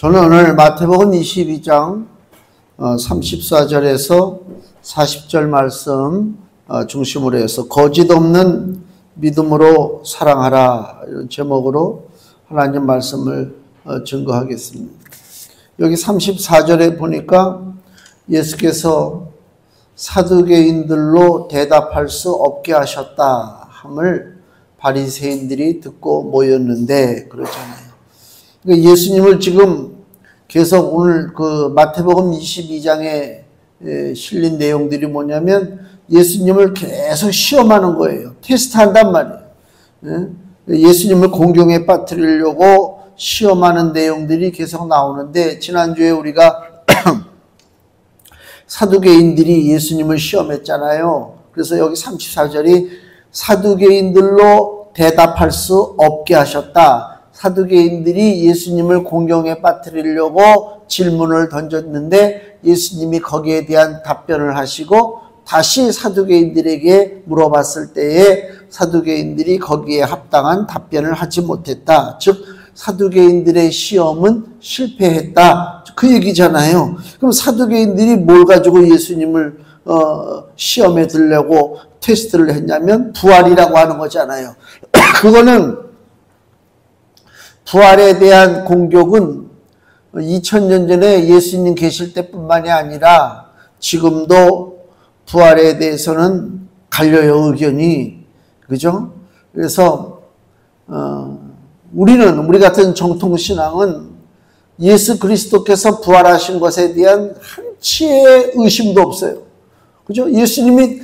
저는 오늘 마태복음 22장 34절에서 40절 말씀 중심으로 해서 거짓 없는 믿음으로 사랑하라 이런 제목으로 하나님 말씀을 증거하겠습니다. 여기 34절에 보니까 예수께서 사두개인들로 대답할 수 없게 하셨다 함을 바리새인들이 듣고 모였는데 그렇잖아요. 그러니까 예수님을 지금 계속 오늘 그 마태복음 22장에 실린 내용들이 뭐냐면 예수님을 계속 시험하는 거예요. 테스트한단 말이에요. 예수님을 공경에 빠뜨리려고 시험하는 내용들이 계속 나오는데 지난주에 우리가 사두개인들이 예수님을 시험했잖아요. 그래서 여기 34절이 사두개인들로 대답할 수 없게 하셨다. 사두개인들이 예수님을 공경에 빠뜨리려고 질문을 던졌는데 예수님이 거기에 대한 답변을 하시고 다시 사두개인들에게 물어봤을 때에 사두개인들이 거기에 합당한 답변을 하지 못했다. 즉 사두개인들의 시험은 실패했다. 그 얘기잖아요. 그럼 사두개인들이 뭘 가지고 예수님을 시험에 들려고 테스트를 했냐면 부활이라고 하는 거잖아요. 그거는 부활에 대한 공격은 2000년 전에 예수님 계실 때뿐만이 아니라 지금도 부활에 대해서는 갈려요, 의견이. 그죠? 그래서 우리 같은 정통신앙은 예수 그리스도께서 부활하신 것에 대한 한치의 의심도 없어요. 그죠? 예수님이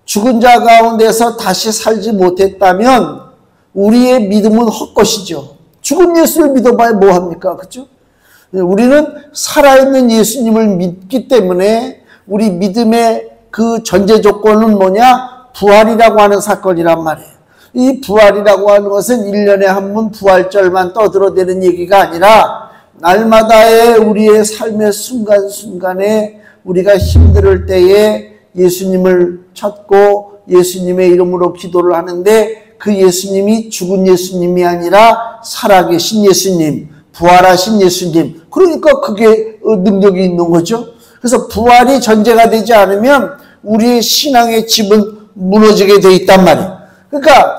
죽은 자 가운데서 다시 살지 못했다면 우리의 믿음은 헛것이죠. 죽은 예수를 믿어봐야 뭐합니까? 그죠? 우리는 살아있는 예수님을 믿기 때문에 우리 믿음의 그 전제 조건은 뭐냐? 부활이라고 하는 사건이란 말이에요. 이 부활이라고 하는 것은 1년에 한 번 부활절만 떠들어대는 얘기가 아니라 날마다의 우리의 삶의 순간순간에 우리가 힘들 때에 예수님을 찾고 예수님의 이름으로 기도를 하는데 그 예수님이 죽은 예수님이 아니라 살아계신 예수님, 부활하신 예수님. 그러니까 그게 능력이 있는 거죠. 그래서 부활이 전제가 되지 않으면 우리의 신앙의 집은 무너지게 돼 있단 말이에요. 그러니까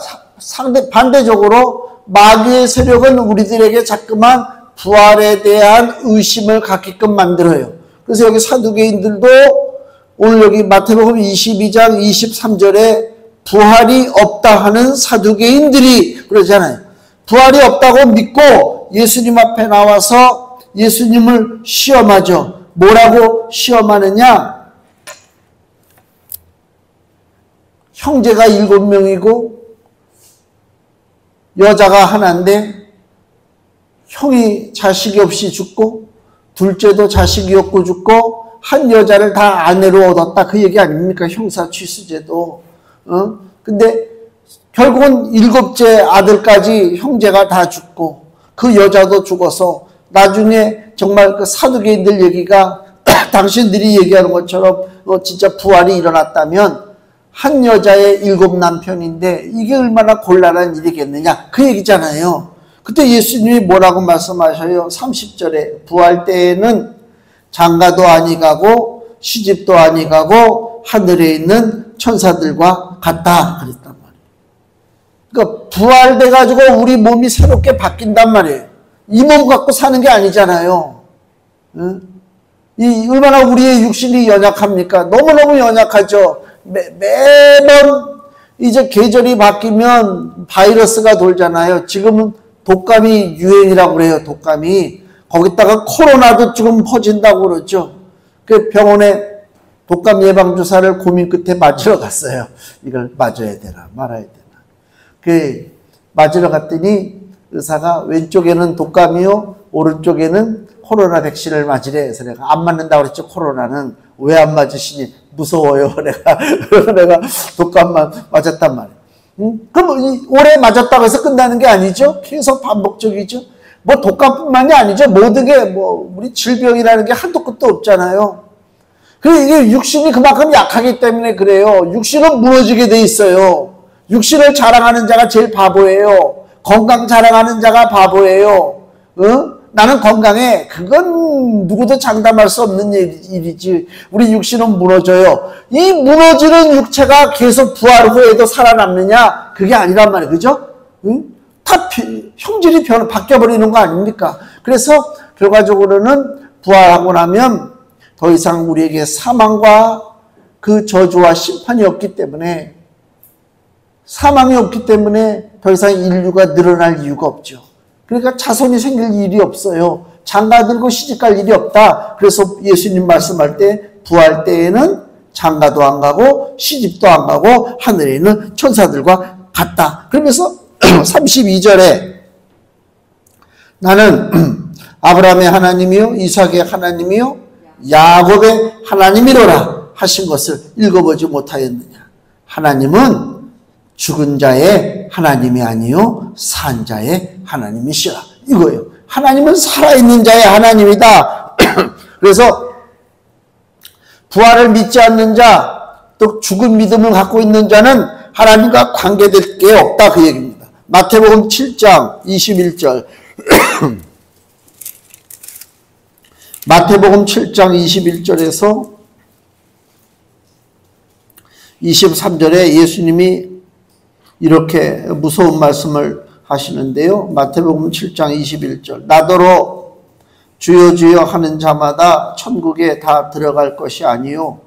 반대적으로 마귀의 세력은 우리들에게 자꾸만 부활에 대한 의심을 갖게끔 만들어요. 그래서 여기 사두개인들도 오늘 여기 마태복음 22장 23절에 부활이 없다 하는 사두개인들이 그러잖아요. 부활이 없다고 믿고 예수님 앞에 나와서 예수님을 시험하죠. 뭐라고 시험하느냐? 형제가 7명이고 여자가 하나인데 형이 자식이 없이 죽고 둘째도 자식이 없고 죽고 한 여자를 다 아내로 얻었다. 그 얘기 아닙니까? 형사 취수제도. 근데 결국은 7째 아들까지 형제가 다 죽고 그 여자도 죽어서 나중에 정말 그 사두개인들 얘기가 당신들이 얘기하는 것처럼 진짜 부활이 일어났다면 한 여자의 7 남편인데 이게 얼마나 곤란한 일이겠느냐 그 얘기잖아요. 그때 예수님이 뭐라고 말씀하셔요? 30절에 부활 때에는 장가도 아니 가고 시집도 아니 가고 하늘에 있는 천사들과 같다 그랬단 말이에요. 그러니까 부활돼가지고 우리 몸이 새롭게 바뀐단 말이에요. 이 몸 갖고 사는 게 아니잖아요. 이 얼마나 우리의 육신이 연약합니까? 너무너무 연약하죠. 매번 이제 계절이 바뀌면 바이러스가 돌잖아요. 지금은 독감이 유행이라고 그래요. 독감이. 거기다가 코로나도 지금 퍼진다고 그러죠. 그 병원에 독감 예방주사를 고민 끝에 맞으러 갔어요. 이걸 맞아야 되나 말아야 되나. 맞으러 갔더니 의사가 왼쪽에는 독감이요 오른쪽에는 코로나 백신을 맞으래. 그래서 내가 안 맞는다고 그랬죠. 코로나는. 왜 안 맞으시니? 무서워요. 내가 독감만 맞았단 말이에요. 그럼 올해 맞았다고 해서 끝나는 게 아니죠. 계속 반복적이죠. 뭐 독감뿐만이 아니죠. 모든 게 우리 질병이라는 게 한도 끝도 없잖아요. 이게 육신이 그만큼 약하기 때문에 그래요. 육신은 무너지게 돼 있어요. 육신을 자랑하는 자가 제일 바보예요. 건강 자랑하는 자가 바보예요. 나는 건강해. 그건 누구도 장담할 수 없는 일이지. 우리 육신은 무너져요. 이 무너지는 육체가 계속 부활 후에도 살아남느냐? 그게 아니란 말이에요. 그죠? 응? 다 형질이 바뀌어버리는 거 아닙니까? 그래서 결과적으로는 부활하고 나면 더 이상 우리에게 사망과 그 저주와 심판이 없기 때문에, 사망이 없기 때문에 더 이상 인류가 늘어날 이유가 없죠. 그러니까 자손이 생길 일이 없어요. 장가들고 시집갈 일이 없다. 그래서 예수님 말씀할 때 부활 때에는 장가도 안 가고 시집도 안 가고 하늘에 있는 천사들과 같다. 그러면서 32절에 나는 아브라함의 하나님이요 이삭의 하나님이요 야곱의 하나님이로라 하신 것을 읽어보지 못하였느냐. 하나님은 죽은 자의 하나님이 아니요 산 자의 하나님이시라. 이거예요. 하나님은 살아있는 자의 하나님이다. 그래서 부활을 믿지 않는 자, 또 죽은 믿음을 갖고 있는 자는 하나님과 관계될 게 없다, 그 얘기입니다. 마태복음 7장 21절 마태복음 7장 21절에서 23절에 예수님이 이렇게 무서운 말씀을 하시는데요. 마태복음 7장 21절 나더러 주여 주여 하는 자마다 천국에 다 들어갈 것이 아니요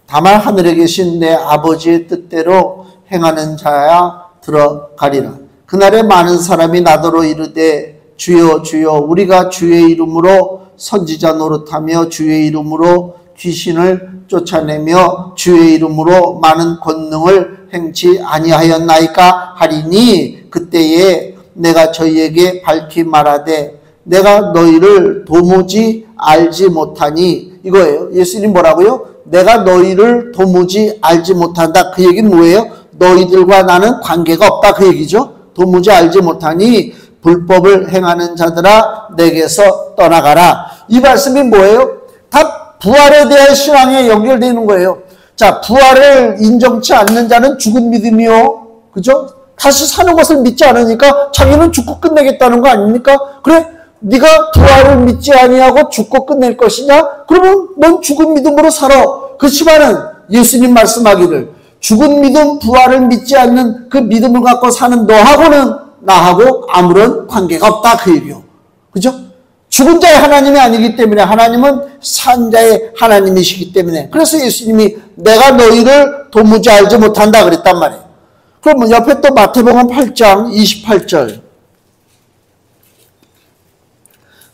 다만 하늘에 계신 내 아버지의 뜻대로 행하는 자야 들어가리라. 그날에 많은 사람이 나더러 이르되 주여 주여 우리가 주의 이름으로 선지자 노릇하며 주의 이름으로 귀신을 쫓아내며 주의 이름으로 많은 권능을 행치 아니하였나이까 하리니 그때에 내가 저희에게 밝히 말하되 내가 너희를 도무지 알지 못하니. 이거예요. 예수님 뭐라고요? 내가 너희를 도무지 알지 못한다. 그 얘기는 뭐예요? 너희들과 나는 관계가 없다, 그 얘기죠. 도무지 알지 못하니 불법을 행하는 자들아 내게서 떠나가라. 이 말씀이 뭐예요? 다 부활에 대한 신앙에 연결되는 거예요. 자, 부활을 인정치 않는 자는 죽은 믿음이요. 그죠? 다시 사는 것을 믿지 않으니까 자기는 죽고 끝내겠다는 거 아닙니까? 그래, 네가 부활을 믿지 아니하고 죽고 끝낼 것이냐? 그러면 넌 죽은 믿음으로 살아. 그렇지만은 예수님 말씀하기를 죽은 믿음, 부활을 믿지 않는 그 믿음을 갖고 사는 너하고는 나하고 아무런 관계가 없다, 그 얘기요. 그죠? 죽은 자의 하나님이 아니기 때문에, 하나님은 산 자의 하나님이시기 때문에, 그래서 예수님이 내가 너희를 도무지 알지 못한다 그랬단 말이에요. 그러면 옆에 또 마태복음 8장 28절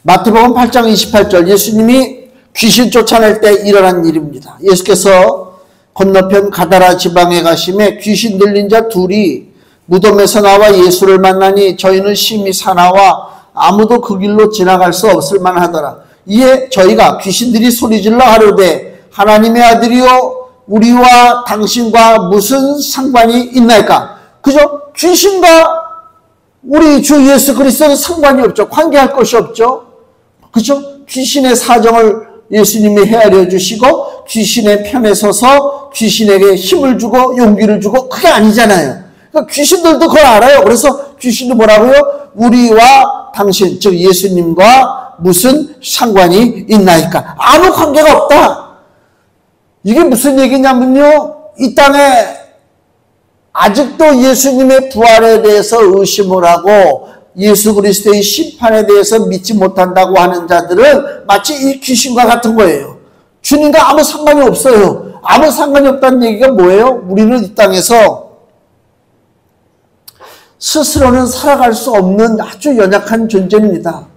마태복음 8장 28절 예수님이 귀신 쫓아낼 때 일어난 일입니다. 예수께서 건너편 가다라 지방에 가심에 귀신 들린 자 둘이 무덤에서 나와 예수를 만나니 저희는 심히 사나와 아무도 그 길로 지나갈 수 없을 만하더라. 이에 저희가 귀신들이 소리질러 하려되 하나님의 아들이요 우리와 당신과 무슨 상관이 있나이까? 그죠? 귀신과 우리 주 예수 그리스도는 상관이 없죠. 관계할 것이 없죠. 그죠? 귀신의 사정을 예수님이 헤아려 주시고 귀신의 편에 서서 귀신에게 힘을 주고 용기를 주고 그게 아니잖아요. 그러니까 귀신들도 그걸 알아요. 그래서 귀신도 뭐라고요? 우리와 당신, 즉 예수님과 무슨 상관이 있나이까? 아무 관계가 없다. 이게 무슨 얘기냐면요, 이 땅에 아직도 예수님의 부활에 대해서 의심을 하고 예수 그리스도의 심판에 대해서 믿지 못한다고 하는 자들은 마치 이 귀신과 같은 거예요. 주님과 아무 상관이 없어요. 아무 상관이 없다는 얘기가 뭐예요? 우리는 이 땅에서 스스로는 살아갈 수 없는 아주 연약한 존재입니다.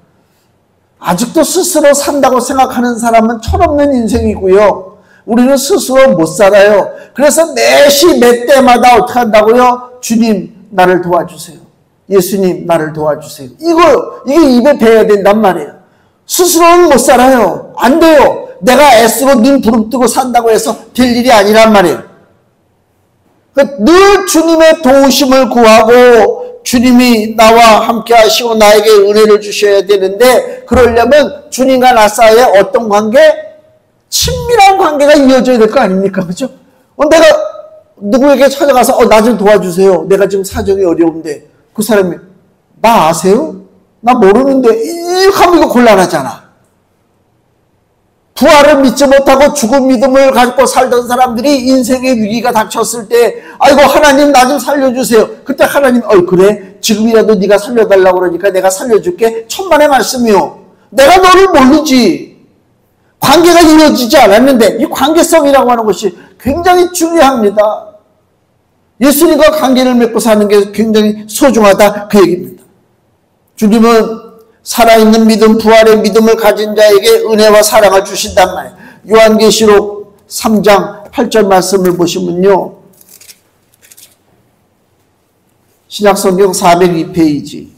아직도 스스로 산다고 생각하는 사람은 철없는 인생이고요. 우리는 스스로 못 살아요. 그래서 매시 매 때마다 어떻게 한다고요? 주님 나를 도와주세요. 예수님 나를 도와주세요. 이게 입에 배야 된단 말이에요. 스스로는 못 살아요. 안 돼요. 내가 애쓰고 눈 부릅뜨고 산다고 해서 될 일이 아니란 말이에요. 늘 주님의 도우심을 구하고 주님이 나와 함께 하시고 나에게 은혜를 주셔야 되는데, 그러려면 주님과 나 사이에 어떤 관계? 친밀한 관계가 이어져야 될 거 아닙니까? 그죠? 내가 누구에게 찾아가서 나 좀 도와주세요. 내가 지금 사정이 어려운데, 그 사람이 나 아세요? 나 모르는데 이렇게 하면 이거 곤란하잖아. 부활을 믿지 못하고 죽은 믿음을 가지고 살던 사람들이 인생의 위기가 닥쳤을 때 아이고 하나님 나 좀 살려주세요. 그때 하나님 그래 지금이라도 네가 살려달라고 그러니까 내가 살려줄게. 천만의 말씀이요. 내가 너를 모르지. 관계가 이루어지지 않았는데 이 관계성이라고 하는 것이 굉장히 중요합니다. 예수님과 관계를 맺고 사는 게 굉장히 소중하다 그 얘기입니다. 주님은 살아있는 믿음, 부활의 믿음을 가진 자에게 은혜와 사랑을 주신단 말이에요. 요한계시록 3장 8절 말씀을 보시면요. 신약성경 402페이지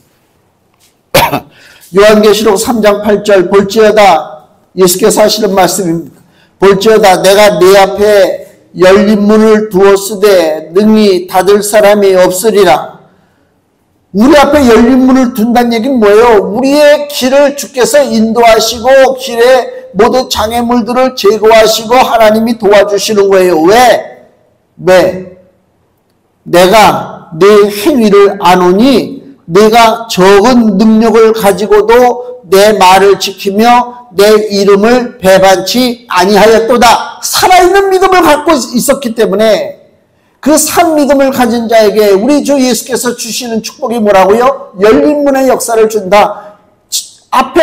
요한계시록 3장 8절 볼지어다 예수께서 하시는 말씀입니다. 볼지어다 내가 네 앞에 열린 문을 두었으되 능히 닫을 사람이 없으리라. 우리 앞에 열린 문을 둔다는 얘기는 뭐예요? 우리의 길을 주께서 인도하시고 길에 모든 장애물들을 제거하시고 하나님이 도와주시는 거예요. 왜? 내가 네 행위를 아노니 내가 적은 능력을 가지고도 내 말을 지키며 내 이름을 배반치 아니하였도다. 살아있는 믿음을 갖고 있었기 때문에 그 산 믿음을 가진 자에게 우리 주 예수께서 주시는 축복이 뭐라고요? 열린 문의 역사를 준다. 앞에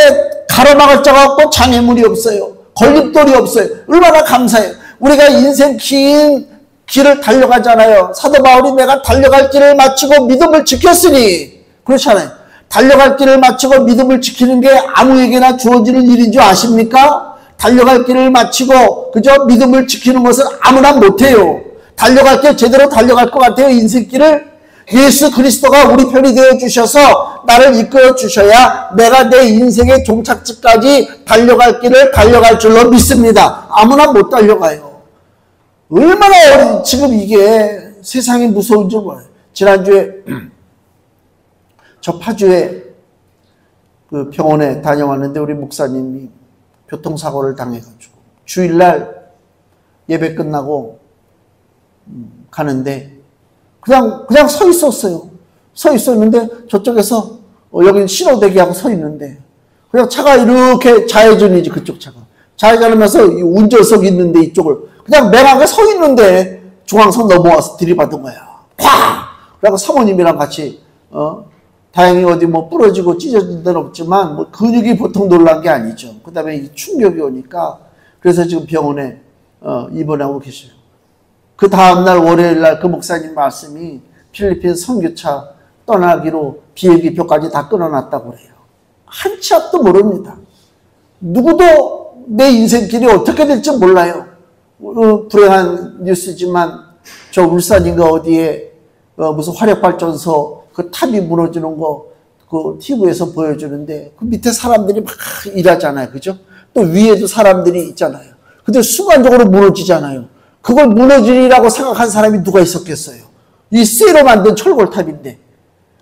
가로막을 자가 없고 장애물이 없어요. 걸림돌이 없어요. 얼마나 감사해요. 우리가 인생 긴 길을 달려가잖아요. 사도 바울이 내가 달려갈 길을 마치고 믿음을 지켰으니 그렇잖아요. 달려갈 길을 마치고 믿음을 지키는 게 아무에게나 주어지는 일인 줄 아십니까? 달려갈 길을 마치고 그저 믿음을 지키는 것은 아무나 못해요. 달려갈 길 제대로 달려갈 것 같아요. 인생길을 예수 그리스도가 우리 편이 되어주셔서 나를 이끌어 주셔야 내가 내 인생의 종착지까지 달려갈 길을 달려갈 줄로 믿습니다. 아무나 못 달려가요. 얼마나 지금 이게 세상이 무서운 줄 몰라요. 지난주에 저 파주에 그 병원에 다녀왔는데 우리 목사님이 교통사고를 당해가지고 주일날 예배 끝나고 가는데 그냥 서 있었어요. 서 있었는데 저쪽에서 여기 신호대기하고 서 있는데 그냥 차가 이렇게 좌회전이지 그쪽 차가 좌회전하면서 운전석 있는데 이쪽을 그냥 맹하게 서 있는데 중앙선 넘어와서 들이받은 거야. 팍! 그래서 사모님이랑 같이 다행히 어디 뭐 부러지고 찢어진 데는 없지만 뭐 근육이 보통 놀란 게 아니죠. 그 다음에 이 충격이 오니까 그래서 지금 병원에 입원하고 계셔요. 그 다음날 월요일날 그 목사님 말씀이 필리핀 선교차 떠나기로 비행기표까지 다 끊어놨다고 그래요. 한 치 앞도 모릅니다. 누구도 내 인생길이 어떻게 될지 몰라요. 불행한 뉴스지만 저 울산인가 어디에 무슨 화력발전소 그 탑이 무너지는 거 그 TV에서 보여주는데 그 밑에 사람들이 막 일하잖아요. 그죠? 또 위에도 사람들이 있잖아요. 근데 순간적으로 무너지잖아요. 그걸 무너지리라고 생각한 사람이 누가 있었겠어요? 이 쇠로 만든 철골탑인데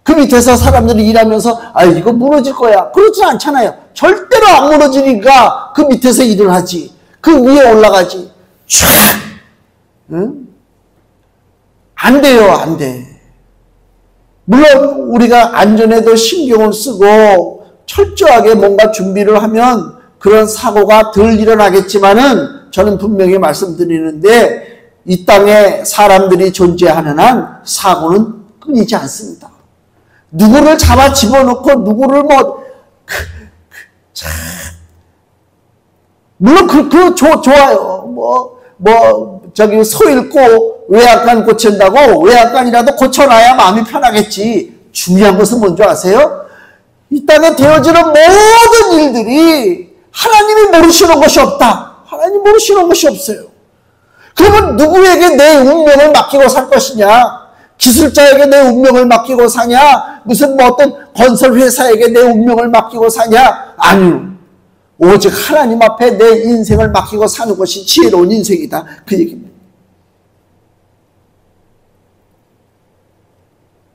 그 밑에서 사람들이 일하면서 이거 무너질 거야. 그렇지 않잖아요. 절대로 안 무너지니까 그 밑에서 일을 하지. 그 위에 올라가지. 촤! 응? 안 돼요. 안 돼. 물론 우리가 안전에도 신경을 쓰고 철저하게 뭔가 준비를 하면 그런 사고가 덜 일어나겠지만은 저는 분명히 말씀드리는데 이 땅에 사람들이 존재하는 한 사고는 끊이지 않습니다. 누구를 잡아 집어넣고 누구를 물론 좋아요. 저기 서 읽고 외약간 고친다고 외약간이라도 고쳐놔야 마음이 편하겠지. 중요한 것은 뭔지 아세요? 이 땅에 되어지는 모든 일들이 하나님이 모르시는 것이 없다. 하나님 모르시는 것이 없어요. 그러면 누구에게 내 운명을 맡기고 살 것이냐? 기술자에게 내 운명을 맡기고 사냐? 무슨 어떤 건설회사에게 내 운명을 맡기고 사냐? 아니요. 오직 하나님 앞에 내 인생을 맡기고 사는 것이 지혜로운 인생이다. 그 얘기입니다.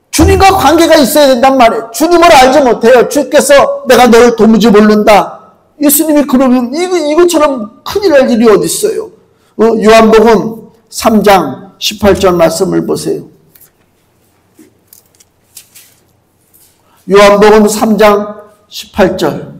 주님과 관계가 있어야 된단 말이에요. 주님을 알지 못해요. 주께서 내가 너를 도무지 모른다. 예수님이 그러면 이것처럼 큰일 날 일이 어디 있어요. 요한복음 3장 18절 말씀을 보세요. 요한복음 3장 18절.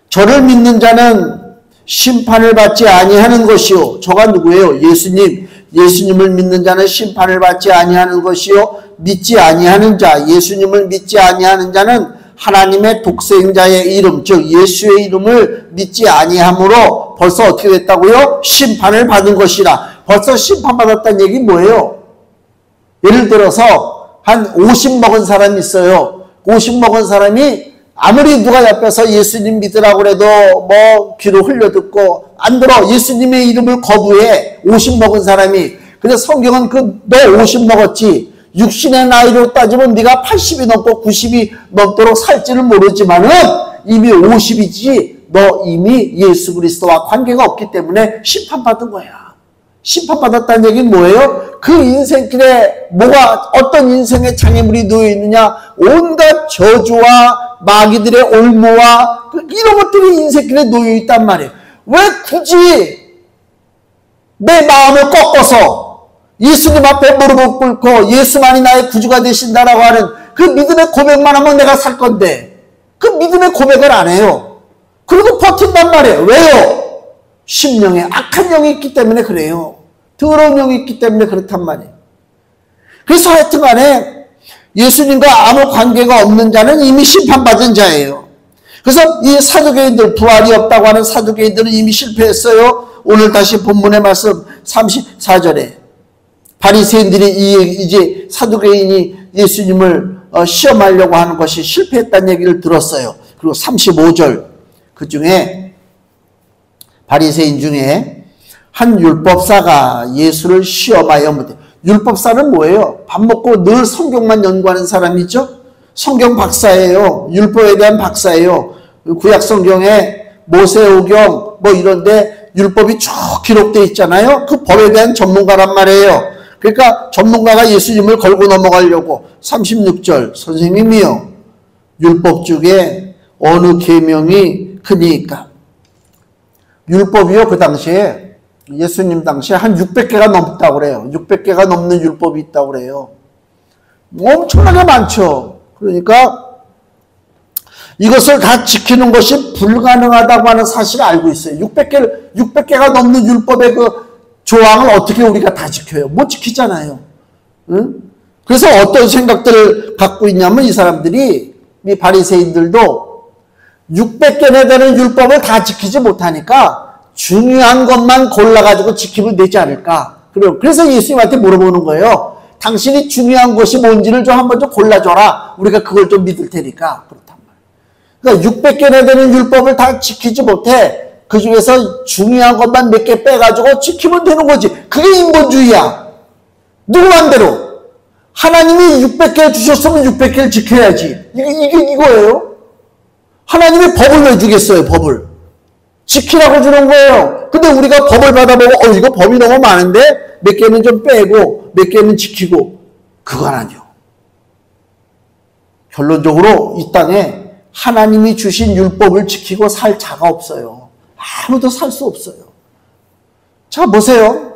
저를 믿는 자는 심판을 받지 아니하는 것이요. 저가 누구예요? 예수님. 예수님을 믿는 자는 심판을 받지 아니하는 것이요. 믿지 아니하는 자, 예수님을 믿지 아니하는 자는 하나님의 독생자의 이름, 즉 예수의 이름을 믿지 아니함으로 벌써 어떻게 됐다고요? 심판을 받은 것이라. 벌써 심판받았다는 얘기 뭐예요? 예를 들어서 한 50 먹은 사람이 있어요. 50 먹은 사람이 아무리 누가 옆에서 예수님 믿으라고 그래도 뭐 귀로 흘려듣고 안 들어. 예수님의 이름을 거부해. 50 먹은 사람이. 그래서 성경은 너 50 먹었지. 육신의 나이로 따지면 네가 80이 넘고 90이 넘도록 살지를 모르지만은 이미 50이지. 너 이미 예수 그리스도와 관계가 없기 때문에 심판받은 거야. 심판받았다는 얘기는 뭐예요? 그 인생길에 어떤 인생의 장애물이 놓여있느냐? 온갖 저주와 마귀들의 올무와 이런 것들이 인생길에 놓여있단 말이에요. 왜 굳이 내 마음을 꺾어서 예수님 앞에 무릎을 꿇고 예수만이 나의 구주가 되신다라고 하는 그 믿음의 고백만 하면 내가 살 건데 그 믿음의 고백을 안 해요. 그리고 버틴단 말이에요. 왜요? 심령에 악한 영이 있기 때문에 그래요. 더러운 영이 있기 때문에 그렇단 말이에요. 그래서 하여튼 간에 예수님과 아무 관계가 없는 자는 이미 심판받은 자예요. 그래서 이 사두개인들, 부활이 없다고 하는 사두개인들은 이미 실패했어요. 오늘 다시 본문의 말씀 34절에 바리새인들이 이제 사두개인이 예수님을 시험하려고 하는 것이 실패했다는 얘기를 들었어요. 그리고 35절 그 중에 바리새인 중에 한 율법사가 예수를 시험하여 묻되. 율법사는 뭐예요? 밥 먹고 늘 성경만 연구하는 사람이죠. 성경 박사예요. 율법에 대한 박사예요. 구약 성경에 모세오경 뭐 이런데 율법이 쭉 기록되어 있잖아요. 그 법에 대한 전문가란 말이에요. 그러니까 전문가가 예수님을 걸고 넘어가려고 36절 선생님이요. 율법 중에 어느 계명이 크니까. 율법이요. 그 당시에 예수님 당시에 한 600개가 넘다고 그래요. 600개가 넘는 율법이 있다고 그래요. 엄청나게 많죠. 그러니까 이것을 다 지키는 것이 불가능하다고 하는 사실을 알고 있어요. 600개가 넘는 율법의 그 조항을 어떻게 우리가 다 지켜요? 못 지키잖아요. 응? 그래서 어떤 생각들을 갖고 있냐면 이 사람들이, 이 바리새인들도 600개나 되는 율법을 다 지키지 못하니까 중요한 것만 골라가지고 지키면 되지 않을까. 그래서 예수님한테 물어보는 거예요. 당신이 중요한 것이 뭔지를 좀 한번 좀 골라줘라. 우리가 그걸 좀 믿을 테니까. 그렇단 말이에요. 그러니까 600개나 되는 율법을 다 지키지 못해. 그 중에서 중요한 것만 몇 개 빼가지고 지키면 되는 거지. 그게 인본주의야. 누구 맘대로. 하나님이 600개를 주셨으면 600개를 지켜야지. 이거예요. 하나님이 법을 왜 주겠어요, 법을. 지키라고 주는 거예요. 근데 우리가 법을 받아보고 이거 법이 너무 많은데 몇 개는 좀 빼고 몇 개는 지키고 그건 아니요. 결론적으로 이 땅에 하나님이 주신 율법을 지키고 살 자가 없어요. 아무도 살 수 없어요. 자 보세요.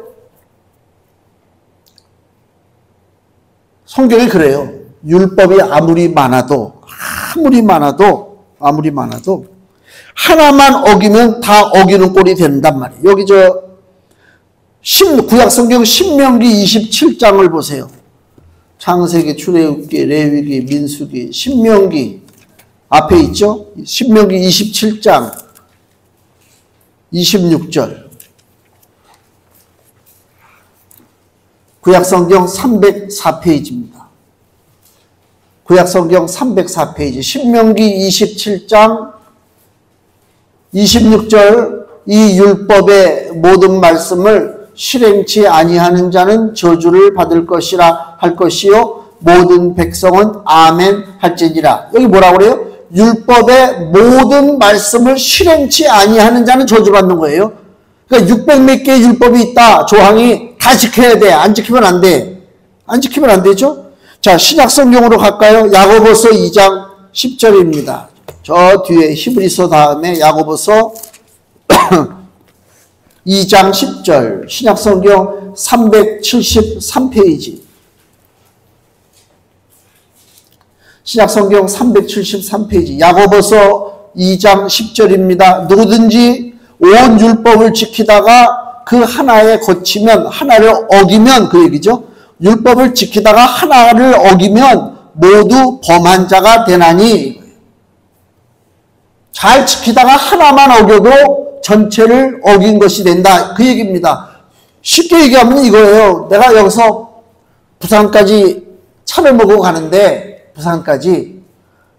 성경이 그래요. 율법이 아무리 많아도 하나만 어기면 다 어기는 꼴이 된단 말이에요. 여기 구약성경 신명기 27장을 보세요. 창세기, 출애굽기, 레위기, 민수기, 신명기 앞에 있죠. 신명기 27장 26절. 구약성경 304페이지입니다. 구약성경 304페이지 신명기 27장 26절. 이 율법의 모든 말씀을 실행치 아니하는 자는 저주를 받을 것이라 할 것이요 모든 백성은 아멘 할지니라. 여기 뭐라고 그래요? 율법의 모든 말씀을 실행치 아니하는 자는 저주받는 거예요. 그러니까 600 몇 개의 율법이 있다. 조항이 다 지켜야 돼. 안 지키면 안 돼. 안 지키면 안 되죠. 자, 신약성경으로 갈까요? 야고보서 2장 10절입니다. 저 뒤에 히브리서 다음에 야고보서 2장 10절. 신약성경 373페이지. 신약성경 373페이지 야고보서 2장 10절입니다. 누구든지 온 율법을 지키다가 그 하나에 거치면, 하나를 어기면, 그 얘기죠. 율법을 지키다가 하나를 어기면 모두 범한 자가 되나니, 잘 지키다가 하나만 어겨도 전체를 어긴 것이 된다, 그 얘기입니다. 쉽게 얘기하면 이거예요. 내가 여기서 부산까지 차를 몰고 가는데, 부산까지,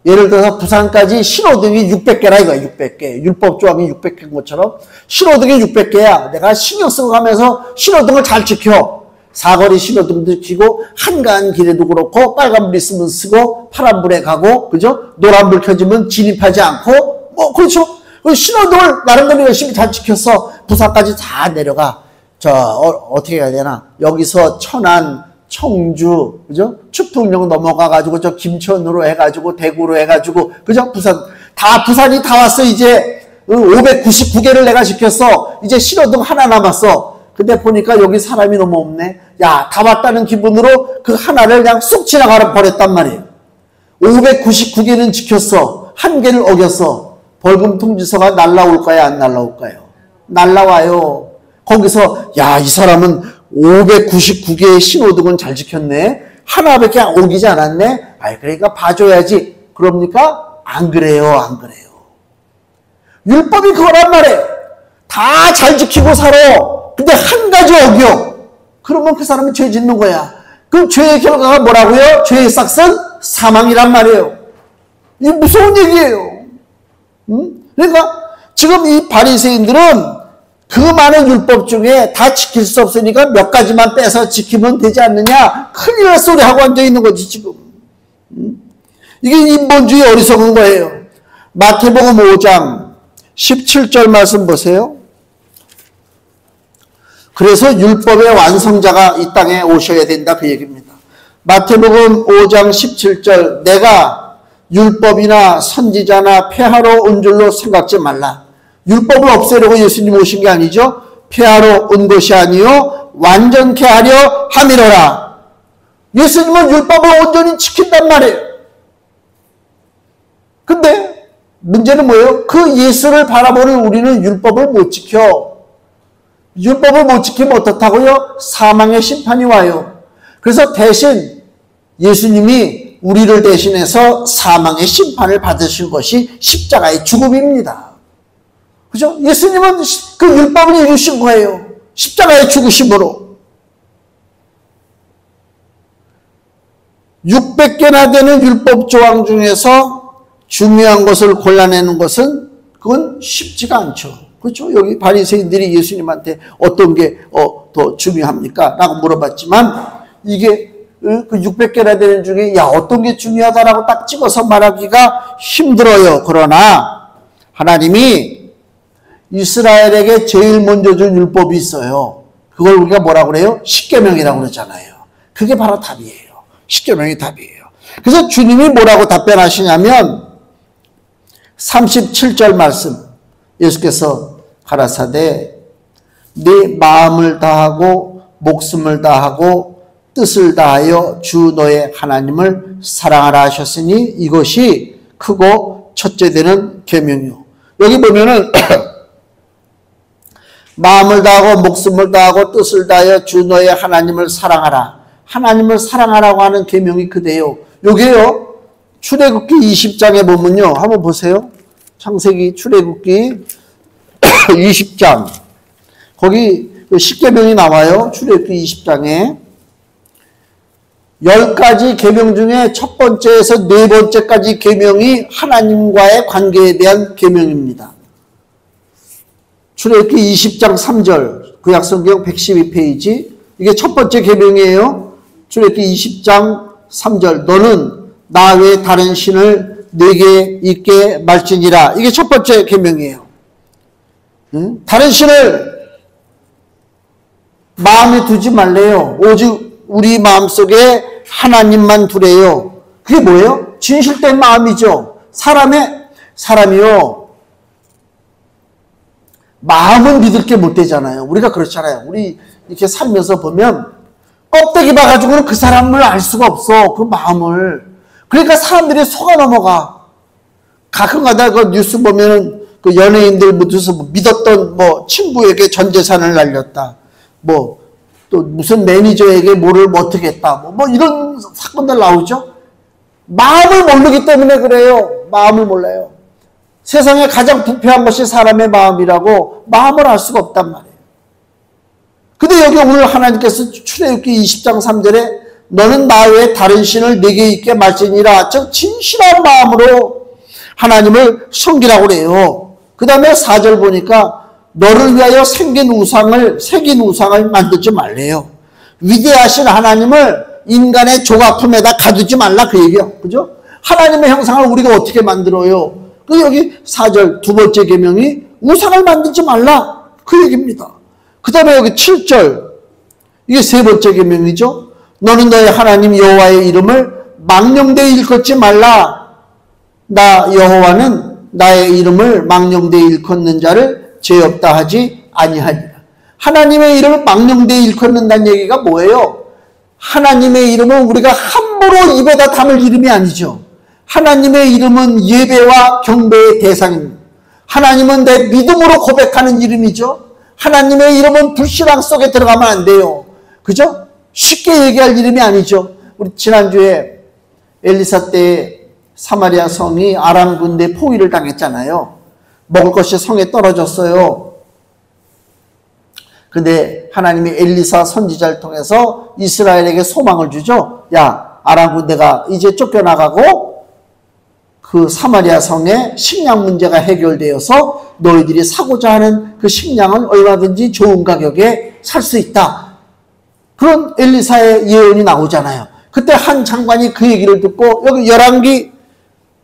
예를 들어서 부산까지 신호등이 600개라 이거야. 600개. 율법 조항이 600개인 것처럼 신호등이 600개야. 내가 신경 쓰고 가면서 신호등을 잘 지켜. 사거리 신호등도 지키고, 한가한 길에도 그렇고, 빨간불 있으면 쓰고, 파란불에 가고, 그죠? 노란불 켜지면 진입하지 않고, 그렇죠. 신호등을 나름대로 열심히 잘 지켜서 부산까지 다 내려가. 어떻게 해야 되나? 여기서 천안, 청주, 그죠? 추풍령 넘어가가지고, 김천으로 해가지고, 대구로 해가지고, 그죠? 부산이 다 왔어. 이제 599개를 내가 지켰어. 이제 신호등 하나 남았어. 근데 보니까 여기 사람이 너무 없네. 야, 다 왔다는 기분으로 그 하나를 그냥 쑥 지나가 버렸단 말이에요. 599개는 지켰어. 한 개를 어겼어. 벌금 통지서가 날라올까요? 안 날라올까요? 날라와요. 거기서 야, 이 사람은 599개의 신호등은 잘 지켰네. 하나밖에 어기지 않았네. 그러니까 봐줘야지. 그럽니까? 안 그래요. 안 그래요. 율법이 그거란 말이에요. 다 잘 지키고 살아. 근데 한 가지 어겨. 그러면 그 사람은 죄 짓는 거야. 그럼 죄의 결과가 뭐라고요? 죄의 싹은 사망이란 말이에요. 이게 무서운 얘기예요. 그러니까 지금 이 바리새인들은 그 많은 율법 중에 다 지킬 수 없으니까 몇 가지만 빼서 지키면 되지 않느냐. 큰일 날 소리 하고 앉아 있는 거지 지금. 이게 인본주의 어리석은 거예요. 마태복음 5장 17절 말씀 보세요. 그래서 율법의 완성자가 이 땅에 오셔야 된다, 그 얘기입니다. 마태복음 5장 17절 내가 율법이나 선지자나 폐하러 온 줄로 생각지 말라. 율법을 없애려고 예수님 오신 게 아니죠. 폐하러 온 것이 아니요 완전케 하려 함이로라. 예수님은 율법을 온전히 지킨단 말이에요. 근데 문제는 뭐예요? 그 예수를 바라보는 우리는 율법을 못 지켜. 율법을 못 지키면 어떻다고요? 사망의 심판이 와요. 그래서 대신 예수님이 우리를 대신해서 사망의 심판을 받으신 것이 십자가의 죽음입니다. 그죠? 예수님은 그 율법을 이루신 거예요. 십자가의 죽으심으로. 600개나 되는 율법 조항 중에서 중요한 것을 골라내는 것은 그건 쉽지가 않죠. 그렇죠? 여기 바리새인들이 예수님한테 어떤 게 더 중요합니까? 라고 물어봤지만 이게 그 600개나 되는 중에 어떤 게 중요하다라고 딱 찍어서 말하기가 힘들어요. 그러나 하나님이 이스라엘에게 제일 먼저 준 율법이 있어요. 그걸 우리가 뭐라고 그래요? 십계명이라고 그러잖아요. 그게 바로 답이에요. 십계명이 답이에요. 그래서 주님이 뭐라고 답변하시냐면 37절 말씀, 예수께서 가라사대 네 마음을 다하고 목숨을 다하고 뜻을 다하여 주 너의 하나님을 사랑하라 하셨으니 이것이 크고 첫째 되는 계명이요. 여기 보면은 마음을 다하고 목숨을 다하고 뜻을 다하여 주 너의 하나님을 사랑하라. 하나님을 사랑하라고 하는 계명이 그대요. 요게요. 출애굽기 20장에 보면요. 한번 보세요. 창세기 출애굽기 20장. 거기 십계명이 나와요. 출애굽기 20장에. 10가지 계명 중에 첫 번째에서 네 번째까지 계명이 하나님과의 관계에 대한 계명입니다. 출애굽기 20장 3절, 구약성경 112페이지. 이게 첫 번째 계명이에요. 출애굽기 20장 3절. 너는 나 외에 다른 신을 내게 있게 말지니라. 이게 첫 번째 계명이에요. 다른 신을 마음에 두지 말래요. 오직 우리 마음속에 하나님만 두래요. 그게 뭐예요? 진실된 마음이죠. 사람이요. 마음은 믿을 게 못 되잖아요. 우리가 그렇잖아요. 우리 이렇게 살면서 보면 껍데기 봐가지고는 그 사람을 알 수가 없어. 그 마음을. 그러니까 사람들이 속아 넘어가. 가끔가다 그 뉴스 보면은 그 연예인들 무슨 믿었던 뭐 친구에게 전 재산을 날렸다. 뭐 또 무슨 매니저에게 뭐를 어떻게 했다. 뭐 이런 사건들 나오죠. 마음을 모르기 때문에 그래요. 마음을 몰라요. 세상에 가장 부패한 것이 사람의 마음이라고 마음을 알 수가 없단 말이에요. 근데 여기 오늘 하나님께서 출애굽기 20장 3절에 너는 나 외에 다른 신을 내게 있게 말지니라. 즉 진실한 마음으로 하나님을 섬기라고 그래요. 그 다음에 4절 보니까 너를 위하여 새긴 우상을 만들지 말래요. 위대하신 하나님을 인간의 조각품에다 가두지 말라 그 얘기요. 그죠? 하나님의 형상을 우리가 어떻게 만들어요? 그 여기 4절 두 번째 계명이 우상을 만들지 말라 그 얘기입니다. 그 다음에 여기 7절 이게 세 번째 계명이죠. 너는 너의 하나님 여호와의 이름을 망령되이 일컫지 말라. 나 여호와는 나의 이름을 망령되이 일컫는 자를 죄 없다 하지 아니하니라. 하나님의 이름을 망령되이 일컫는다는 얘기가 뭐예요? 하나님의 이름은 우리가 함부로 입에다 담을 이름이 아니죠. 하나님의 이름은 예배와 경배의 대상입니다. 하나님은 내 믿음으로 고백하는 이름이죠. 하나님의 이름은 불신앙 속에 들어가면 안 돼요. 그죠? 쉽게 얘기할 이름이 아니죠. 우리 지난주에 엘리사 때 사마리아 성이 아람 군대 포위를 당했잖아요. 먹을 것이 성에 떨어졌어요. 근데 하나님이 엘리사 선지자를 통해서 이스라엘에게 소망을 주죠. 야, 아람 군대가 이제 쫓겨나가고 그 사마리아 성에 식량 문제가 해결되어서 너희들이 사고자 하는 그 식량은 얼마든지 좋은 가격에 살 수 있다. 그런 엘리사의 예언이 나오잖아요. 그때 한 장관이 그 얘기를 듣고 여기 열왕기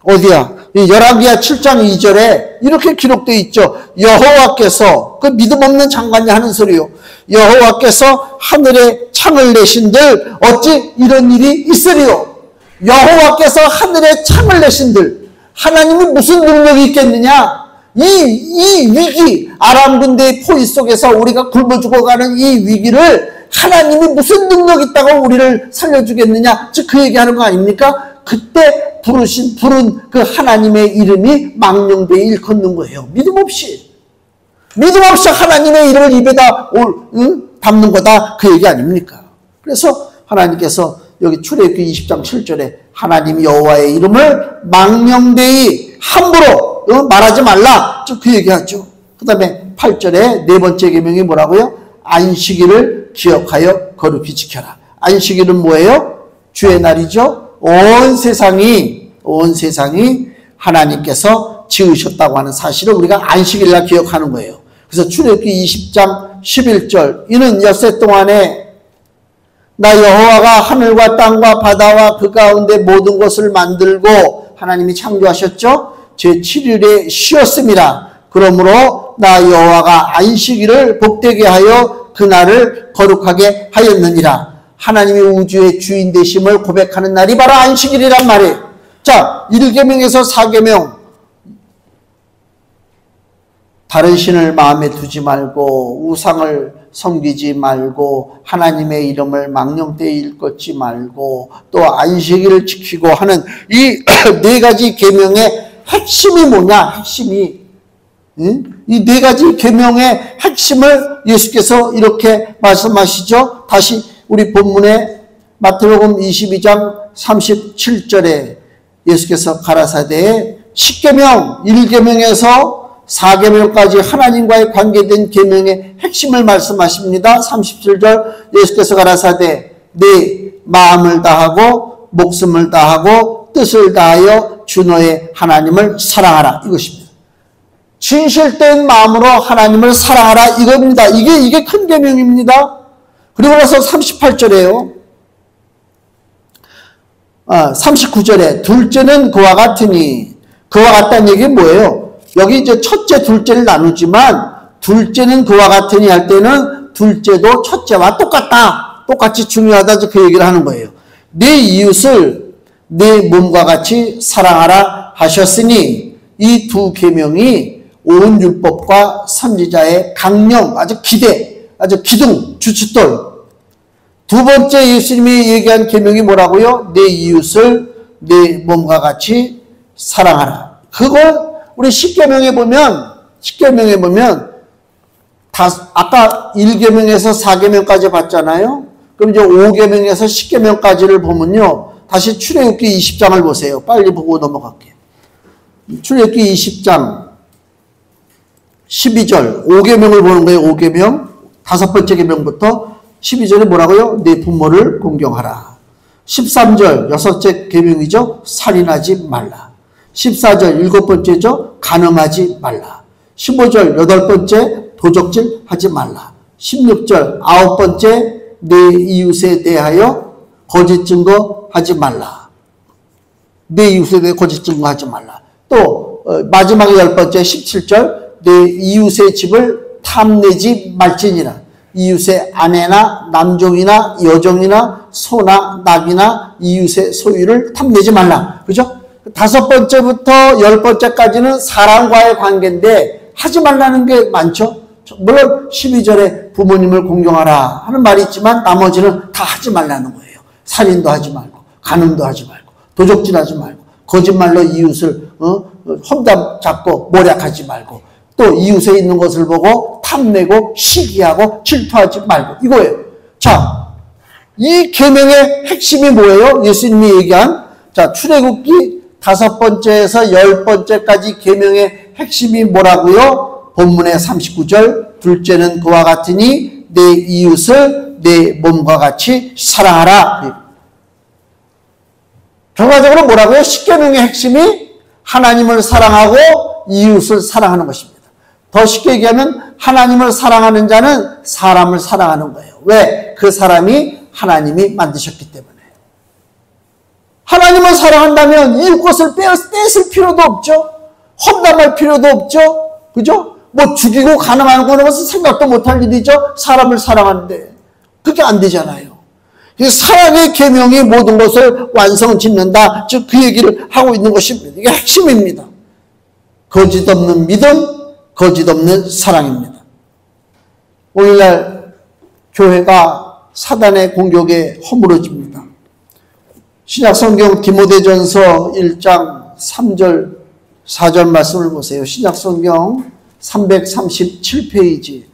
어디야? 열왕기하 7장 2절에 이렇게 기록되어 있죠. 여호와께서 그 믿음 없는 장관이 하는 소리요. 여호와께서 하늘에 창을 내신들 어찌 이런 일이 있으리요. 여호와께서 하늘에 창을 내신들 하나님이 무슨 능력이 있겠느냐. 이 위기 아람 군대의 포위 속에서 우리가 굶어 죽어가는 이 위기를 하나님이 무슨 능력이 있다고 우리를 살려주겠느냐. 즉 그 얘기하는 거 아닙니까? 그때 부른 그 하나님의 이름이 망령되이 일컫는 거예요. 믿음 없이 하나님의 이름을 입에다 담는 거다 그 얘기 아닙니까? 그래서 하나님께서 여기 출애굽기 20장 7절에 하나님 여호와의 이름을 망령되이 함부로 말하지 말라 그 얘기하죠. 그 다음에 8절에 네 번째 계명이 뭐라고요? 안식일을 기억하여 거룩히 지켜라. 안식일은 뭐예요? 주의 날이죠. 온 세상이 하나님께서 지으셨다고 하는 사실을 우리가 안식일날 기억하는 거예요. 그래서 출애굽기 20장 11절 이는 엿새 동안에 나 여호와가 하늘과 땅과 바다와 그 가운데 모든 것을 만들고 하나님이 창조하셨죠. 제7일에 쉬었습니다. 그러므로 나 여호와가 안식일을 복되게 하여 그날을 거룩하게 하였느니라. 하나님이 우주의 주인 되심을 고백하는 날이 바로 안식일이란 말이에요. 자, 1계명에서 4계명 다른 신을 마음에 두지 말고 우상을 섬기지 말고 하나님의 이름을 망령되이 일컫지 말고 또 안식일을 지키고 하는 이 네 가지 계명의 핵심이 뭐냐? 핵심이 이 네 가지 계명의 핵심을 예수께서 이렇게 말씀하시죠. 다시 우리 본문에 마태복음 22장 37절에 예수께서 가라사대 10계명 1계명에서 4계명까지 하나님과의 관계된 계명의 핵심을 말씀하십니다. 37절 예수께서 가라사대 네 마음을 다하고 목숨을 다하고 뜻을 다하여 주 너의 하나님을 사랑하라 이것입니다. 진실된 마음으로 하나님을 사랑하라 이겁니다. 이게 큰 계명입니다. 그리고 나서 38절에요. 39절에 둘째는 그와 같으니 그와 같다는 얘기는 뭐예요? 여기 이제 첫째, 둘째를 나누지만 둘째는 그와 같으니 할 때는 둘째도 첫째와 똑같다. 똑같이 중요하다. 그 얘기를 하는 거예요. 네 이웃을 네 몸과 같이 사랑하라 하셨으니 이 두 계명이 온 율법과 선지자의 강령, 아주 기대, 아주 기둥, 주춧돌. 두 번째 예수님이 얘기한 계명이 뭐라고요? 내 이웃을 내 몸과 같이 사랑하라. 그걸 우리 십계명에 보면 아까 1계명에서 4계명까지 봤잖아요. 그럼 이제 5계명에서 10계명까지를 보면요. 다시 출애굽기 20장을 보세요. 빨리 보고 넘어갈게요. 출애굽기 20장 12절 5계명을 보는 거예요. 5계명 다섯 번째 계명부터 12절에 뭐라고요? 내 부모를 공경하라. 13절 여섯째 계명이죠. 살인하지 말라. 14절 일곱 번째죠. 간음하지 말라. 15절 여덟 번째 도적질 하지 말라. 16절 아홉 번째 내 이웃에 대하여 거짓 증거하지 말라. 내 이웃에 대해 거짓 증거하지 말라. 또 마지막에 열 번째 17절 내 이웃의 집을 탐내지 말지니라. 이웃의 아내나 남종이나 여종이나 소나 낙이나 이웃의 소유를 탐내지 말라. 그죠? 다섯 번째부터 열 번째까지는 사람과의 관계인데 하지 말라는 게 많죠. 물론 12절에 부모님을 공경하라 하는 말이 있지만 나머지는 다 하지 말라는 거예요. 살인도 하지 말고 간음도 하지 말고 도적질하지 말고 거짓말로 이웃을 험담 잡고 모략하지 말고 또 이웃에 있는 것을 보고 탐내고 시기하고 질투하지 말고 이거예요. 자, 이 계명의 핵심이 뭐예요? 예수님이 얘기한 자 출애굽기 다섯 번째에서 열 번째까지 계명의 핵심이 뭐라고요? 본문의 39절 둘째는 그와 같으니 내 이웃을 내 몸과 같이 사랑하라. 결과적으로 뭐라고요? 십계명의 핵심이 하나님을 사랑하고 이웃을 사랑하는 것입니다. 더 쉽게 얘기하면 하나님을 사랑하는 자는 사람을 사랑하는 거예요. 왜? 그 사람이 하나님이 만드셨기 때문에. 하나님을 사랑한다면 이웃 것을 뺏을 필요도 없죠. 험담할 필요도 없죠. 그죠? 뭐 죽이고 가능한 거는 것은 생각도 못할 일이죠. 사람을 사랑하는데 그게 안 되잖아요. 사랑의 계명이 모든 것을 완성짓는다. 즉 그 얘기를 하고 있는 것입니다. 이게 핵심입니다. 거짓 없는 믿음, 거짓 없는 사랑입니다. 오늘날 교회가 사단의 공격에 허물어집니다. 신약성경 디모데전서 1장 3절 4절 말씀을 보세요. 신약성경 337페이지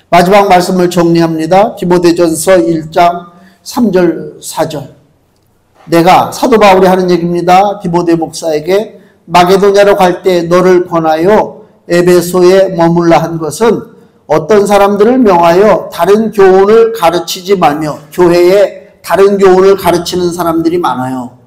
마지막 말씀을 정리합니다. 디모데전서 1장 3절 4절 내가 사도 바울이 하는 얘기입니다. 디모데 목사에게 마게도냐로 갈 때 너를 권하여 에베소에 머물라 한 것은 어떤 사람들을 명하여 다른 교훈을 가르치지 말며 교회에 다른 교훈을 가르치는 사람들이 많아요.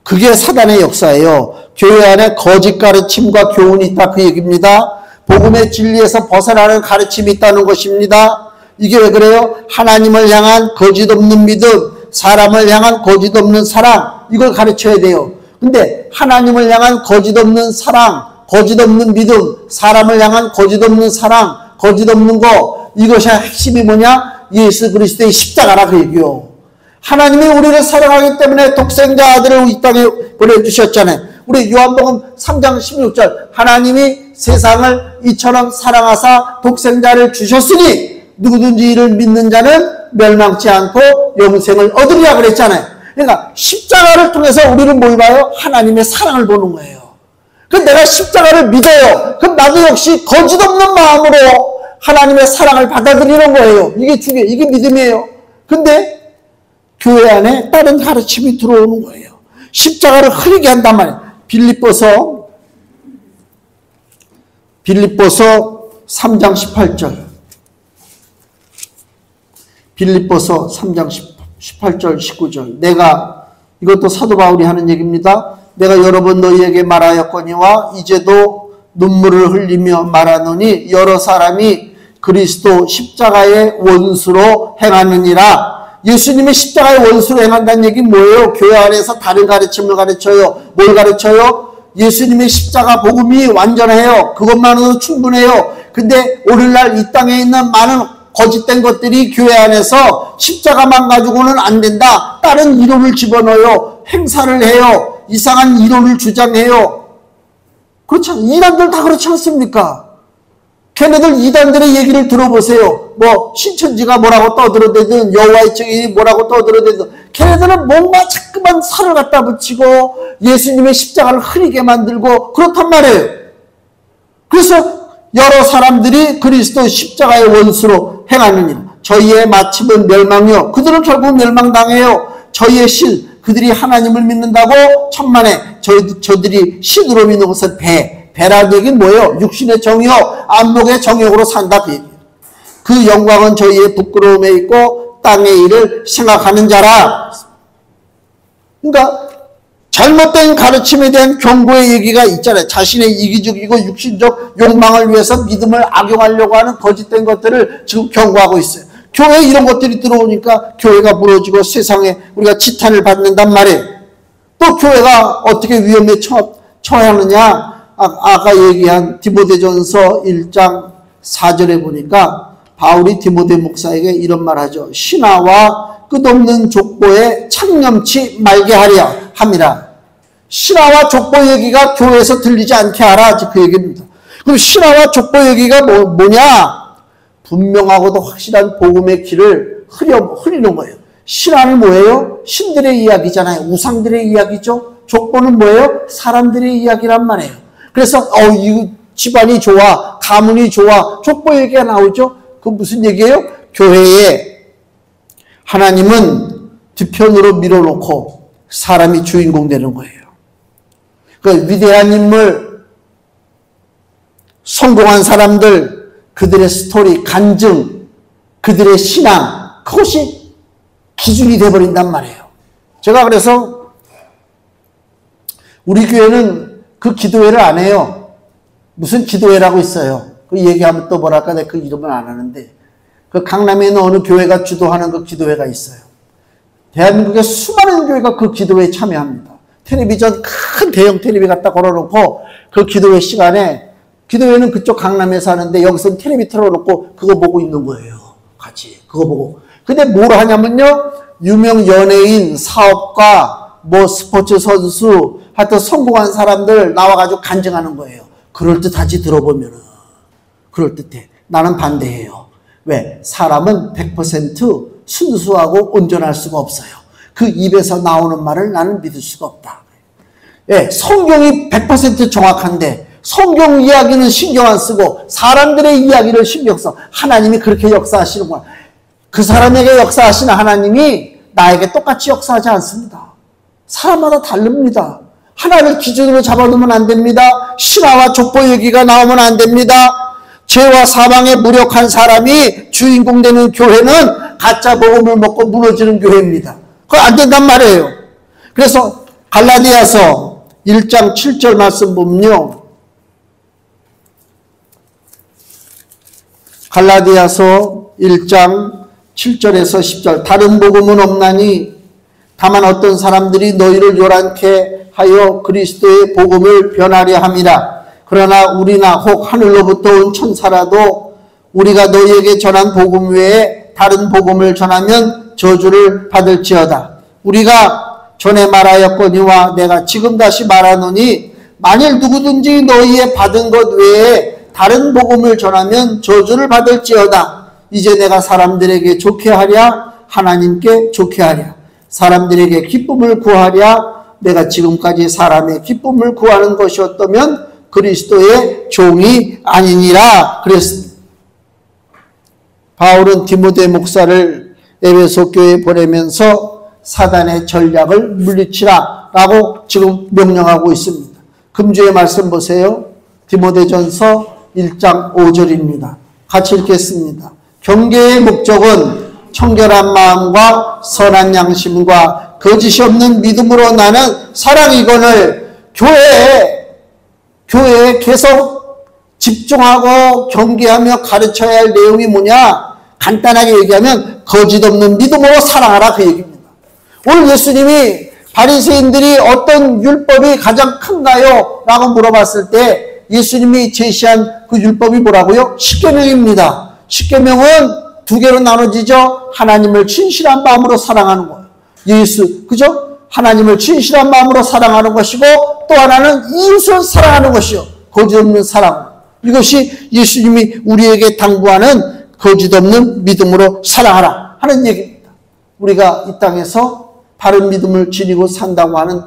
그게 사단의 역사예요. 교회 안에 거짓 가르침과 교훈이 있다 그 얘기입니다. 복음의 진리에서 벗어나는 가르침이 있다는 것입니다. 이게 왜 그래요? 하나님을 향한 거짓 없는 믿음, 사람을 향한 거짓 없는 사랑 이걸 가르쳐야 돼요. 근데 하나님을 향한 거짓 없는 사랑, 거짓 없는 믿음, 사람을 향한 거짓 없는 사랑, 거짓 없는 거 이것이 핵심이 뭐냐? 예수 그리스도의 십자가라 그 얘기요. 하나님이 우리를 사랑하기 때문에 독생자 아들을 이 땅에 보내주셨잖아요. 우리 요한복음 3장 16절 하나님이 세상을 이처럼 사랑하사 독생자를 주셨으니 누구든지 이를 믿는 자는 멸망치 않고 영생을 얻으리라 그랬잖아요. 그러니까 십자가를 통해서 우리는 뭘 봐요? 하나님의 사랑을 보는 거예요. 그럼 내가 십자가를 믿어요. 그럼 나도 역시 거짓 없는 마음으로 하나님의 사랑을 받아들이는 거예요. 이게 믿음이에요. 근데 교회 안에 다른 가르침이 들어오는 거예요. 십자가를 흐리게 한단 말이에요. 빌립보서 3장 18절 빌립보서 3장 18절 19절 내가 이것도 사도 바울이 하는 얘기입니다. 내가 여러 번 너희에게 말하였거니와 이제도 눈물을 흘리며 말하노니 여러 사람이 그리스도 십자가의 원수로 행하느니라. 예수님이 십자가의 원수로 행한다는 얘기는 뭐예요? 교회 안에서 다른 가르침을 가르쳐요. 뭘 가르쳐요? 예수님의 십자가 복음이 완전해요. 그것만으로도 충분해요. 근데 오늘날 이 땅에 있는 많은 거짓된 것들이 교회 안에서 십자가만 가지고는 안 된다. 다른 이론을 집어넣어요. 행사를 해요. 이상한 이론을 주장해요. 그렇죠. 이란들 다 그렇지 않습니까? 걔네들 이단들의 얘기를 들어보세요. 뭐 신천지가 뭐라고 떠들어대든 여호와의 증인이 뭐라고 떠들어대든 걔네들은 뭔가 자꾸만 살을 갖다 붙이고 예수님의 십자가를 흐리게 만들고 그렇단 말이에요. 그래서 여러 사람들이 그리스도 십자가의 원수로 행하는 일. 저희의 마침은 멸망이요. 그들은 결국 멸망당해요. 저희의 실. 그들이 하나님을 믿는다고 천만에 저들이 신으로 믿는 것은 배라는 얘기는 뭐예요? 육신의 정욕, 안목의 정욕으로 산다 그 얘기예요. 그 영광은 저희의 부끄러움에 있고 땅의 일을 생각하는 자라. 그러니까 잘못된 가르침에 대한 경고의 얘기가 있잖아요. 자신의 이기적이고 육신적 욕망을 위해서 믿음을 악용하려고 하는 거짓된 것들을 지금 경고하고 있어요. 교회에 이런 것들이 들어오니까 교회가 무너지고 세상에 우리가 지탄을 받는단 말이에요. 또 교회가 어떻게 위험에 처하느냐. 아까 얘기한 디모데전서 1장 4절에 보니까 바울이 디모데 목사에게 이런 말 하죠. 신하와 끝없는 족보에 창념치 말게 하려 함이라. 신하와 족보 얘기가 교회에서 들리지 않게 하라. 그 얘기입니다. 그럼 신하와 족보 얘기가 뭐냐? 분명하고도 확실한 복음의 길을 흐리는 거예요. 신하는 뭐예요? 신들의 이야기잖아요. 우상들의 이야기죠. 족보는 뭐예요? 사람들의 이야기란 말이에요. 그래서 이 집안이 좋아, 가문이 좋아, 족보 얘기가 나오죠. 그건 무슨 얘기예요? 교회에 하나님은 뒤편으로 밀어놓고 사람이 주인공 되는 거예요. 그 위대한 인물, 성공한 사람들, 그들의 스토리, 간증, 그들의 신앙, 그것이 기준이 돼버린단 말이에요. 제가 그래서 우리 교회는 그 기도회를 안 해요. 무슨 기도회라고 있어요. 그 얘기하면 또 뭐랄까 내가 그 이름은 안 하는데 그 강남에 있는 어느 교회가 주도하는 그 기도회가 있어요. 대한민국의 수많은 교회가 그 기도회에 참여합니다. 텔레비전 큰 대형 텔레비 갖다 걸어놓고 그 기도회 시간에 기도회는 그쪽 강남에서 하는데 여기서는 텔레비 틀어놓고 그거 보고 있는 거예요. 같이 그거 보고. 근데 뭘 하냐면요. 유명 연예인, 사업가, 뭐 스포츠 선수 하여튼 성공한 사람들 나와가지고 간증하는 거예요. 그럴듯하지 들어보면은. 그럴듯해. 나는 반대해요. 왜? 사람은 100% 순수하고 온전할 수가 없어요. 그 입에서 나오는 말을 나는 믿을 수가 없다. 예, 성경이 100% 정확한데 성경 이야기는 신경 안 쓰고 사람들의 이야기를 신경 써. 하나님이 그렇게 역사하시는구나. 그 사람에게 역사하시는 하나님이 나에게 똑같이 역사하지 않습니다. 사람마다 다릅니다. 하나를 기준으로 잡아두면 안 됩니다. 신화와 족보 얘기가 나오면 안 됩니다. 죄와 사망에 무력한 사람이 주인공 되는 교회는 가짜 복음을 먹고 무너지는 교회입니다. 그거 안 된단 말이에요. 그래서 갈라디아서 1장 7절 말씀 보면요. 갈라디아서 1장 7절에서 10절 다른 복음은 없나니 다만 어떤 사람들이 너희를 요란케 하여 그리스도의 복음을 변하려 함이라. 그러나 우리나 혹 하늘로부터 온 천사라도 우리가 너희에게 전한 복음 외에 다른 복음을 전하면 저주를 받을지어다. 우리가 전에 말하였거니와 내가 지금 다시 말하노니 만일 누구든지 너희의 받은 것 외에 다른 복음을 전하면 저주를 받을지어다. 이제 내가 사람들에게 좋게 하랴 하나님께 좋게 하랴 사람들에게 기쁨을 구하랴 내가 지금까지 사람의 기쁨을 구하는 것이었다면 그리스도의 종이 아니니라 그랬습니다. 바울은 디모데 목사를 에베소 교회에 보내면서 사단의 전략을 물리치라 라고 지금 명령하고 있습니다. 금주의 말씀 보세요. 디모데전서 1장 5절입니다. 같이 읽겠습니다. 경계의 목적은 청결한 마음과 선한 양심과 거짓이 없는 믿음으로 나는 사랑이거늘 교회에 계속 집중하고 경계하며 가르쳐야 할 내용이 뭐냐? 간단하게 얘기하면 거짓 없는 믿음으로 사랑하라 그 얘기입니다. 오늘 예수님이 바리새인들이 어떤 율법이 가장 큰가요? 라고 물어봤을 때 예수님이 제시한 그 율법이 뭐라고요? 십계명입니다. 십계명은 두 개로 나눠지죠. 하나님을 진실한 마음으로 사랑하는 거예요. 예수, 그죠? 하나님을 진실한 마음으로 사랑하는 것이고 또 하나는 이웃을 사랑하는 것이요. 거짓 없는 사랑. 이것이 예수님이 우리에게 당부하는 거짓 없는 믿음으로 사랑하라 하는 얘기입니다. 우리가 이 땅에서 바른 믿음을 지니고 산다고 하는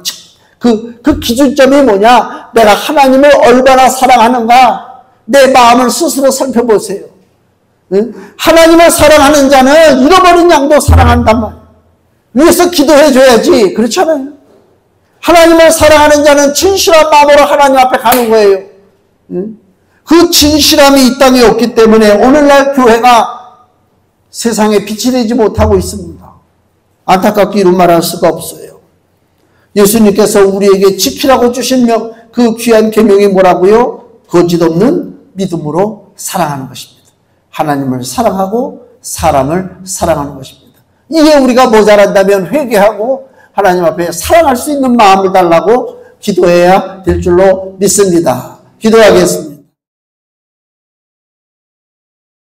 그 기준점이 뭐냐? 내가 하나님을 얼마나 사랑하는가? 내 마음을 스스로 살펴보세요. 하나님을 사랑하는 자는 잃어버린 양도 사랑한단 말이에요. 위해서 기도해 줘야지. 그렇잖아요. 하나님을 사랑하는 자는 진실한 마음으로 하나님 앞에 가는 거예요. 그 진실함이 이 땅에 없기 때문에 오늘날 교회가 세상에 빛이 되지 못하고 있습니다. 안타깝게 이런 말할 수가 없어요. 예수님께서 우리에게 지키라고 주신 그 귀한 계명이 뭐라고요? 거짓 없는 믿음으로 사랑하는 것입니다. 하나님을 사랑하고 사람을 사랑하는 것입니다. 이게 우리가 모자란다면 회개하고 하나님 앞에 사랑할 수 있는 마음을 달라고 기도해야 될 줄로 믿습니다. 기도하겠습니다.